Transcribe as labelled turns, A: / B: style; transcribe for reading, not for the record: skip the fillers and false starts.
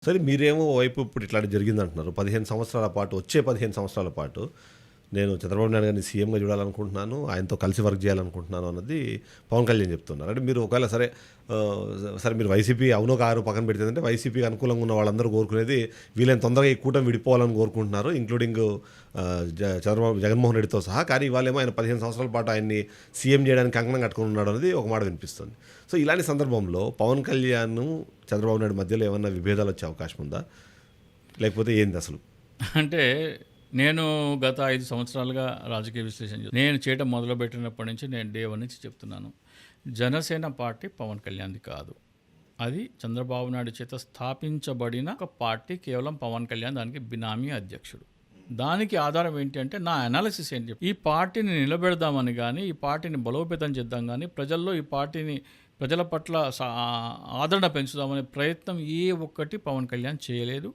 A: సరే మీరేమో వైపు ఇప్పుడు ఇట్లాంటిది జరిగిందంటున్నారు. 15 సంవత్సరాల పాటు, వచ్చే 15 సంవత్సరాల పాటు నేను చంద్రబాబు నాయుడు గారిని సీఎంగా చూడాలనుకుంటున్నాను. ఆయనతో కలిసి వర్క్ చేయాలనుకుంటున్నాను అన్నది పవన్ కళ్యాణ్ చెప్తున్నారు. అంటే మీరు ఒకవేళ సరే సరే మీరు వైసీపీ అవునో కారో పక్కన పెడితేంటే వైసీపీకి అనుకూలంగా ఉన్న వాళ్ళందరూ కోరుకునేది వీళ్ళని తొందరగా ఈ కూటమి విడిపోవాలని కోరుకుంటున్నారు. ఇంక్లూడింగ్ జగన్మోహన్ రెడ్డితో సహా. కానీ ఇవాళేమో ఆయన 15 సంవత్సరాల పాటు ఆయన్ని సీఎం చేయడానికి కంకణం కట్టుకొని ఉన్నాడు అనేది ఒక మాట వినిపిస్తుంది. సో ఇలాంటి సందర్భంలో పవన్ కళ్యాణ్, చంద్రబాబు నాయుడు మధ్యలో ఏమన్నా విభేదాలు వచ్చే అవకాశం ఉందా? లేకపోతే ఏంది అసలు?
B: అంటే నేను గత 5 సంవత్సరాలుగా రాజకీయ విశ్లేషణ నేను చేయడం మొదలుపెట్టినప్పటి నుంచి నేను డే 1 నుంచి చెప్తున్నాను. జనసేన పార్టీ పవన్ కళ్యాణ్ది కాదు. అది చంద్రబాబు నాయుడు చేత స్థాపించబడిన ఒక పార్టీ. కేవలం పవన్ కళ్యాణ్ దానికి బినామీ అధ్యక్షుడు. దానికి ఆధారం ఏంటి అంటే నా అనాలిసిస్ ఏంటి, ఈ పార్టీని నిలబెడదామని కానీ, ఈ పార్టీని బలోపేతం చేద్దాం కానీ, ప్రజల్లో ఈ పార్టీని ప్రజల పట్ల ఆదరణ పెంచుదామనే ప్రయత్నం ఏ ఒక్కటి పవన్ కళ్యాణ్ చేయలేదు.